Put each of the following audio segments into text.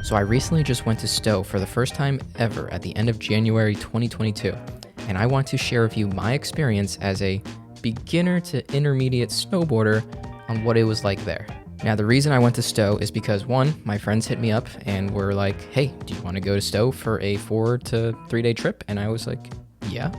So I recently just went to Stowe for the first time ever at the end of January 2022, and I want to share with you my experience as a beginner to intermediate snowboarder on what it was like there. Now, the reason I went to Stowe is because, one, my friends hit me up and were like, hey, do you want to go to Stowe for a 4 to 3 day trip? And I was like, yeah,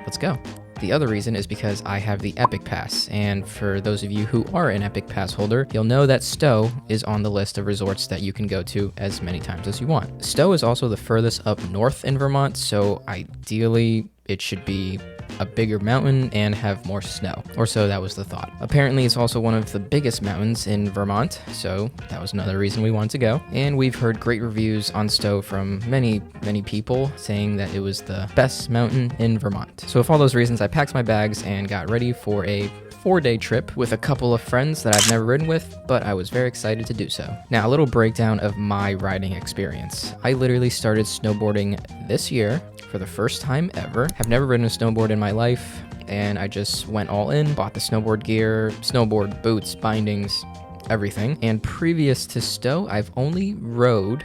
let's go. The other reason is because I have the Epic Pass, and for those of you who are an Epic Pass holder, you'll know that Stowe is on the list of resorts that you can go to as many times as you want. Stowe is also the furthest up north in Vermont, so ideally it should be a bigger mountain and have more snow, or so that was the thought. Apparently it's also one of the biggest mountains in Vermont, so that was another reason we wanted to go. And we've heard great reviews on Stowe from many people saying that it was the best mountain in Vermont. So with all those reasons, I packed my bags and got ready for a 4-day trip with a couple of friends that I've never ridden with, but I was very excited to do so. Now, a little breakdown of my riding experience. I literally started snowboarding this year for the first time ever. I've never ridden a snowboard in my life, and I just went all in, bought the snowboard gear, snowboard boots, bindings, everything. And previous to Stowe, I've only ridden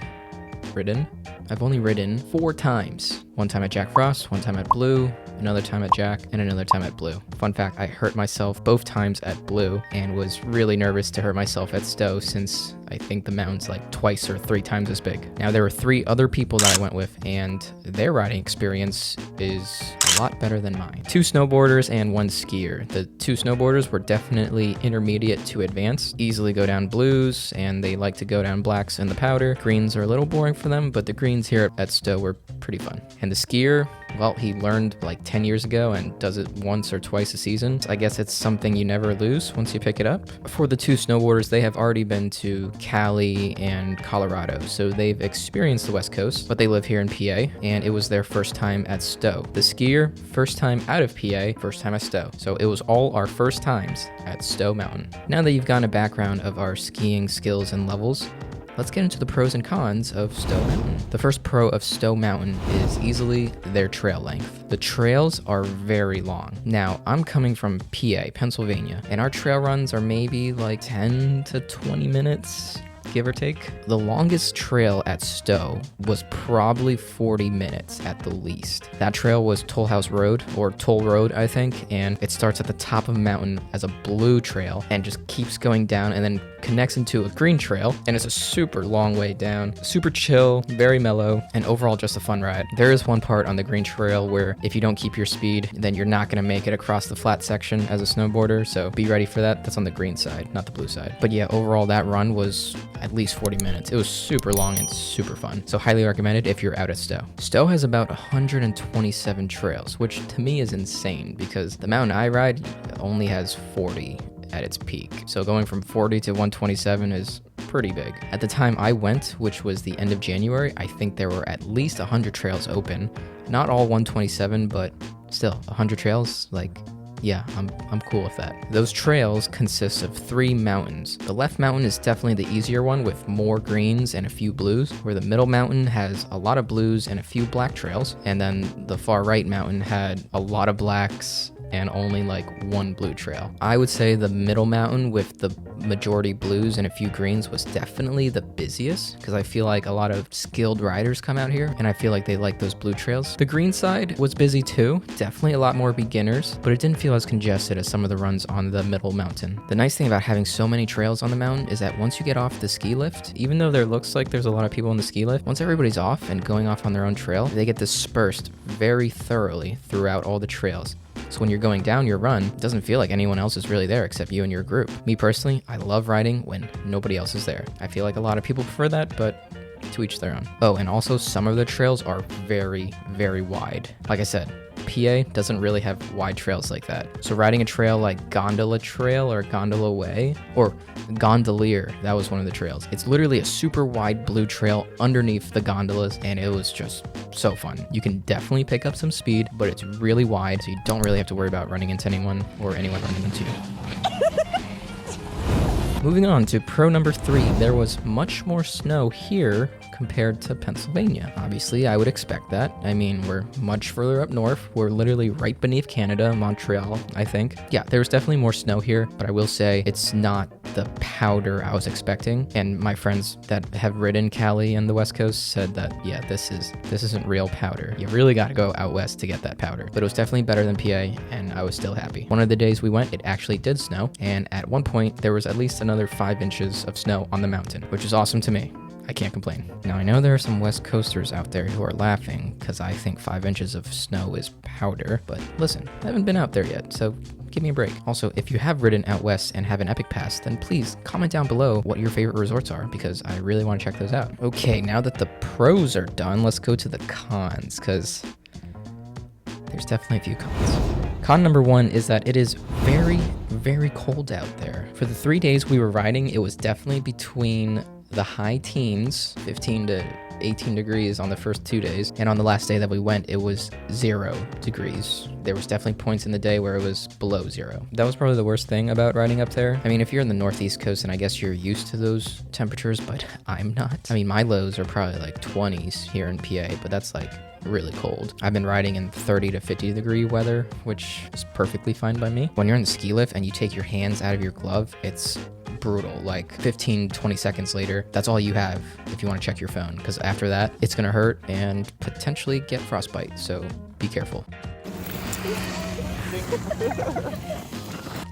4 times. One time at Jack Frost, one time at Blue, another time at Jack, and another time at Blue. Fun fact, I hurt myself both times at Blue and was really nervous to hurt myself at Stowe since I think the mountain's like twice or 3 times as big. Now, there were 3 other people that I went with, and their riding experience is a lot better than mine. 2 snowboarders and 1 skier. The 2 snowboarders were definitely intermediate to advanced, easily go down blues, and they like to go down blacks in the powder. Greens are a little boring for them, but the greens here at Stowe were pretty fun. And the skier, well, he learned like 10 years ago and does it once or twice a season. I guess it's something you never lose once you pick it up. For the 2 snowboarders, they have already been to Cali and Colorado, so they've experienced the West Coast, but they live here in PA, and it was their first time at Stowe. The skier, first time out of PA, first time at Stowe. So it was all our first times at Stowe Mountain. Now that you've gotten a background of our skiing skills and levels, let's get into the pros and cons of Stowe Mountain. The first pro of Stowe Mountain is easily their trail length. The trails are very long. Now, I'm coming from PA, Pennsylvania, and our trail runs are maybe like 10 to 20 minutes, give or take. The longest trail at Stowe was probably 40 minutes at the least. That trail was Toll House Road, or Toll Road, I think, and it starts at the top of a mountain as a blue trail and just keeps going down and then connects into a green trail, and it's a super long way down. Super chill, very mellow, and overall just a fun ride. There is one part on the green trail where if you don't keep your speed, then you're not gonna make it across the flat section as a snowboarder, so be ready for that. That's on the green side, not the blue side. But yeah, overall that run was at least 40 minutes. It was super long and super fun, so highly recommended if you're out at Stowe. Stowe has about 127 trails, which to me is insane because the mountain I ride only has 40 at its peak. So going from 40 to 127 is pretty big. At the time I went, which was the end of January, I think there were at least 100 trails open. Not all 127, but still 100 trails, like, yeah, I'm cool with that. Those trails consist of 3 mountains. The left mountain is definitely the easier one with more greens and a few blues, where the middle mountain has a lot of blues and a few black trails, and then the far right mountain had a lot of blacks and only like 1 blue trail. I would say the middle mountain with the majority blues and a few greens was definitely the busiest because I feel like a lot of skilled riders come out here and I feel like they like those blue trails. The green side was busy too, definitely a lot more beginners, but it didn't feel as congested as some of the runs on the middle mountain. The nice thing about having so many trails on the mountain is that once you get off the ski lift, even though there looks like there's a lot of people on the ski lift, once everybody's off and going off on their own trail, they get dispersed very thoroughly throughout all the trails. So when you're going down your run, it doesn't feel like anyone else is really there except you and your group. Me personally, I love riding when nobody else is there. I feel like a lot of people prefer that, but to each their own. Oh, and also some of the trails are very, very wide. Like I said, PA doesn't really have wide trails like that. So riding a trail like Gondola Trail or Gondola Way, or Gondolier, that was one of the trails. It's literally a super wide blue trail underneath the gondolas, and it was just so fun. You can definitely pick up some speed, but it's really wide, so you don't really have to worry about running into anyone or anyone running into you. Moving on to pro number 3, there was much more snow here compared to Pennsylvania. Obviously, I would expect that. I mean, we're much further up north. We're literally right beneath Canada, Montreal, I think. Yeah, there was definitely more snow here, but I will say it's not the powder I was expecting. And my friends that have ridden Cali and the West Coast said that, yeah, this isn't real powder. You really got to go out west to get that powder. But it was definitely better than PA, and I was still happy. One of the days we went, it actually did snow, and at one point there was at least another 5 inches of snow on the mountain, which is awesome to me. I can't complain. Now, I know there are some West Coasters out there who are laughing because I think 5 inches of snow is powder, but listen, I haven't been out there yet, so give me a break. Also, if you have ridden out west and have an epic pass, then please comment down below what your favorite resorts are, because I really want to check those out. Okay, now that the pros are done, let's go to the cons, because there's definitely a few cons. Con number 1 is that it is very, very cold out there. For the 3 days we were riding, it was definitely between the high teens, 15 to 18 degrees on the first 2 days, and on the last day that we went, it was 0 degrees. There was definitely points in the day where it was below 0. That was probably the worst thing about riding up there. I mean, if you're in the northeast coast, and I guess you're used to those temperatures, but I'm not. I mean, my lows are probably like 20s here in PA, but that's like really cold. I've been riding in 30 to 50 degree weather, which is perfectly fine by me. When you're in the ski lift and you take your hands out of your glove, it's brutal. Like 15-20 seconds later, that's all you have if you want to check your phone, because after that it's gonna hurt and potentially get frostbite, so be careful.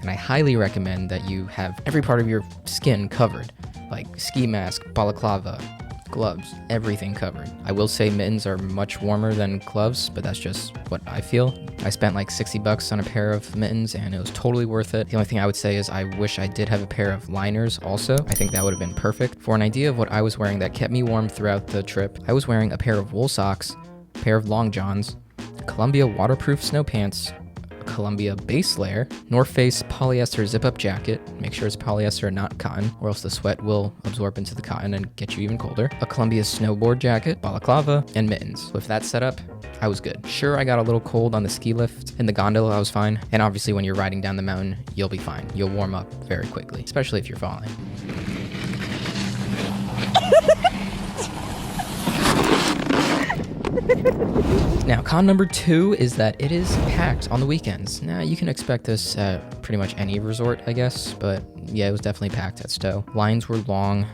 And I highly recommend that you have every part of your skin covered, like ski mask, balaclava, gloves, everything covered. I will say mittens are much warmer than gloves, but that's just what I feel. I spent like $60 on a pair of mittens and it was totally worth it. The only thing I would say is I wish I did have a pair of liners also. I think that would have been perfect. For an idea of what I was wearing that kept me warm throughout the trip, I was wearing a pair of wool socks, a pair of long johns, Columbia waterproof snow pants, Columbia base layer, North Face polyester zip-up jacket, make sure it's polyester and not cotton, or else the sweat will absorb into the cotton and get you even colder, a Columbia snowboard jacket, balaclava, and mittens. With that setup, I was good. Sure, I got a little cold on the ski lift. In the gondola, I was fine. And obviously when you're riding down the mountain, you'll be fine. You'll warm up very quickly, especially if you're falling. Now, con number 2 is that it is packed on the weekends. Now, you can expect this at pretty much any resort, I guess, but yeah, it was definitely packed at Stowe. Lines were long.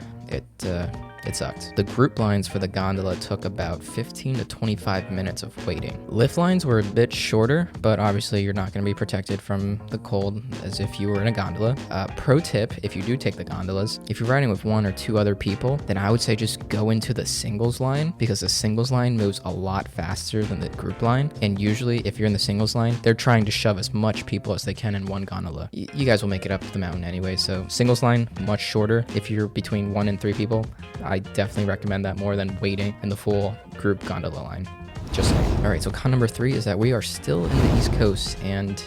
It sucked. The group lines for the gondola took about 15 to 25 minutes of waiting. Lift lines were a bit shorter, but obviously you're not going to be protected from the cold as if you were in a gondola. Pro tip, if you do take the gondolas, if you're riding with 1 or 2 other people, then I would say just go into the singles line, because the singles line moves a lot faster than the group line. And usually if you're in the singles line, they're trying to shove as much people as they can in one gondola. You guys will make it up the mountain anyway, so singles line, much shorter. If you're between 1 and 3 people, I definitely recommend that more than waiting in the full group gondola line. Just saying. All right, so con number 3 is that we are still in the East Coast and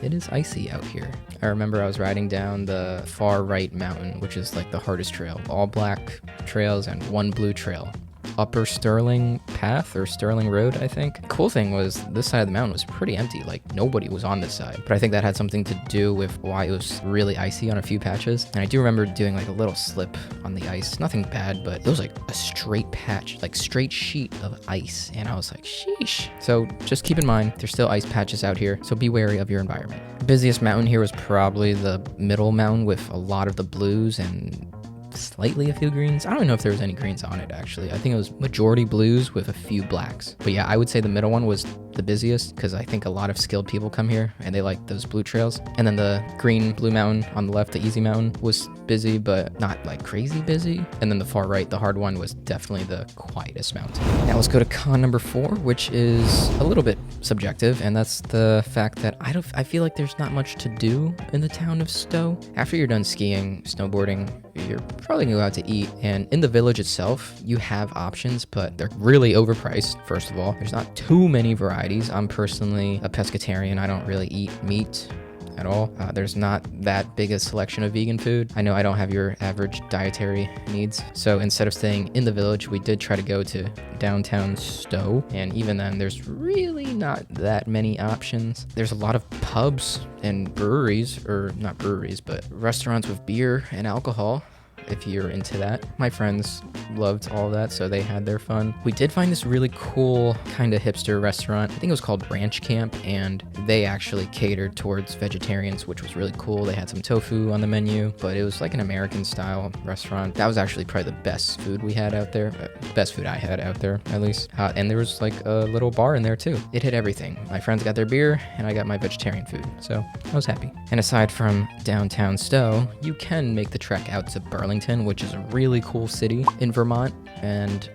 it is icy out here. I remember I was riding down the far right mountain, which is like the hardest trail. All black trails and 1 blue trail. Upper Sterling Path or Sterling Road, I think. Cool thing was this side of the mountain was pretty empty, like nobody was on this side. But I think that had something to do with why it was really icy on a few patches. And I do remember doing like a little slip on the ice. Nothing bad, but it was like a straight patch, like straight sheet of ice. And I was like, sheesh. So just keep in mind, there's still ice patches out here, so be wary of your environment. The busiest mountain here was probably the middle mountain with a lot of the blues and slightly a few greens. I don't know if there was any greens on it, actually. I think it was majority blues with a few blacks. But yeah, I would say the middle one was the busiest because I think a lot of skilled people come here and they like those blue trails. And then the green blue mountain on the left, the easy mountain, was busy, but not like crazy busy. And then the far right, the hard one, was definitely the quietest mountain. Now let's go to con number 4, which is a little bit subjective, and that's the fact that I feel like there's not much to do in the town of Stowe. After you're done skiing, snowboarding, you're probably gonna go out to eat, and in the village itself you have options, but they're really overpriced. First of all, there's not too many varieties. I'm personally a pescatarian. I don't really eat meat at all. There's not that big a selection of vegan food. I know I don't have your average dietary needs, so instead of staying in the village, we did try to go to downtown Stowe, and even then there's really not that many options. There's a lot of pubs and breweries, or not breweries, but restaurants with beer and alcohol, if you're into that. My friends loved all of that, so they had their fun. We did find this really cool kind of hipster restaurant. I think it was called Ranch Camp, and they actually catered towards vegetarians, which was really cool. They had some tofu on the menu, but it was like an American style restaurant. That was actually probably the best food we had out there. Best food I had out there, at least. And there was like a little bar in there too. It hit everything. My friends got their beer, and I got my vegetarian food, so I was happy. And aside from downtown Stowe, you can make the trek out to Burlington, which is a really cool city in Vermont. And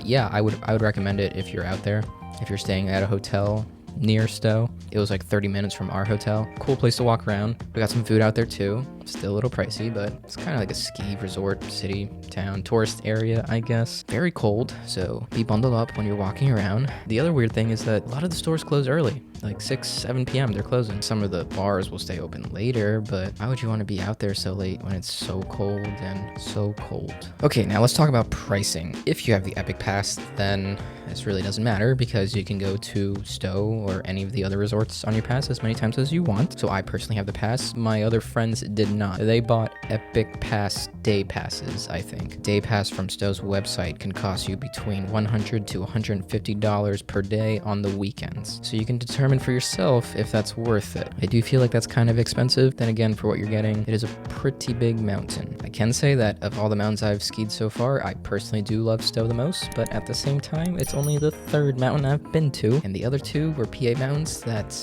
yeah, I would recommend it if you're out there. If you're staying at a hotel near Stowe. It was like 30 minutes from our hotel. Cool place to walk around. We got some food out there too. Still a little pricey, but it's kind of like a ski resort, city, town, tourist area, I guess. Very cold, so be bundled up when you're walking around. The other weird thing is that a lot of the stores close early. Like 6, 7 p.m. they're closing. Some of the bars will stay open later, but why would you want to be out there so late when it's so cold and so cold? Okay, now let's talk about pricing. If you have the Epic Pass, then this really doesn't matter because you can go to Stowe or any of the other resorts on your pass as many times as you want. So I personally have the pass. My other friends did not. They bought Epic Pass day passes, I think. Day pass from Stowe's website can cost you between $100 to $150 per day on the weekends. So you can determine for yourself if that's worth it. I do feel like that's kind of expensive. Then again, for what you're getting, it is a pretty big mountain. I can say that of all the mountains I've skied so far, I personally do love Stowe the most, but at the same time, it's only the third mountain I've been to, and the other two were PA mountains that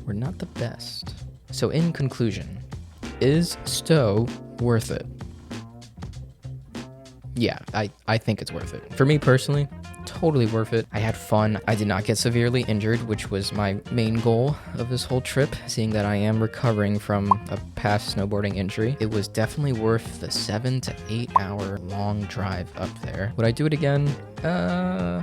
were not the best. So in conclusion, is Stowe worth it? Yeah, I think it's worth it. For me personally, totally worth it. I had fun. I did not get severely injured, which was my main goal of this whole trip, seeing that I am recovering from a past snowboarding injury. It was definitely worth the 7 to 8 hour long drive up there. Would I do it again?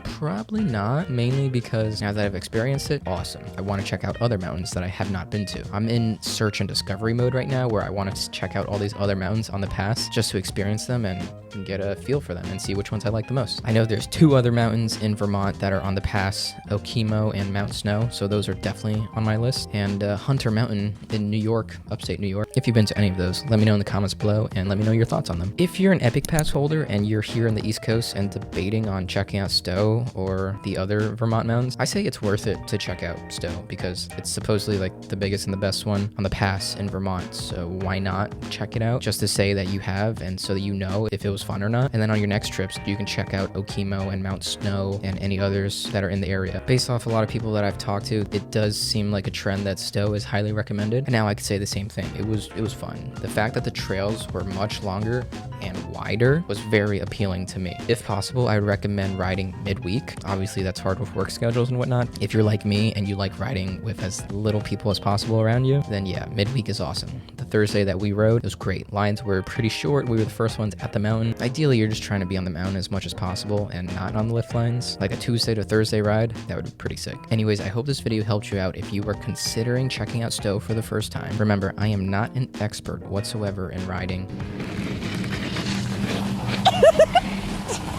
Probably not, mainly because now that I've experienced it, awesome. I want to check out other mountains that I have not been to. I'm in search and discovery mode right now where I want to check out all these other mountains on the pass just to experience them and get a feel for them and see which ones I like the most. I know there's 2 other mountains in Vermont that are on the pass, Okemo and Mount Snow, so those are definitely on my list. And Hunter Mountain in New York, upstate New York. If you've been to any of those, let me know in the comments below and let me know your thoughts on them. If you're an Epic Pass holder and you're here in the East Coast and debating on checking out Stowe or the other Vermont mountains, I say it's worth it to check out Stowe because it's supposedly like the biggest and the best one on the pass in Vermont, so why not check it out just to say that you have and so that you know if it was fun or not. And then on your next trips, you can check out Okemo and Mount Snow and any others that are in the area. Based off a lot of people that I've talked to, it does seem like a trend that Stowe is highly recommended. And now I could say the same thing. It was fun. The fact that the trails were much longer and wider was very appealing to me. If possible, I would recommend riding midweek. Obviously, that's hard with work schedules and whatnot. If you're like me and you like riding with as little people as possible around you, then yeah, midweek is awesome. The Thursday that we rode, it was great. Lines were pretty short. We were the first ones at the mountain. Ideally, you're just trying to be on the mountain as much as possible and not on the lift lines. Like a Tuesday to Thursday ride, that would be pretty sick. Anyways, I hope this video helped you out if you were considering checking out Stowe for the first time. Remember, I am not an expert whatsoever in riding.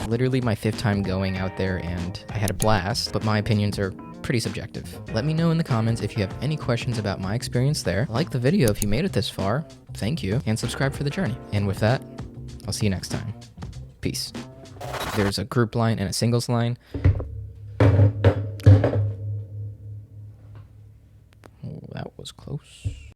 Literally my 5th time going out there and I had a blast, but my opinions are pretty subjective. Let me know in the comments if you have any questions about my experience there. Like the video if you made it this far, thank you, and subscribe for the journey. And with that, I'll see you next time. Peace. There's a group line and a singles line.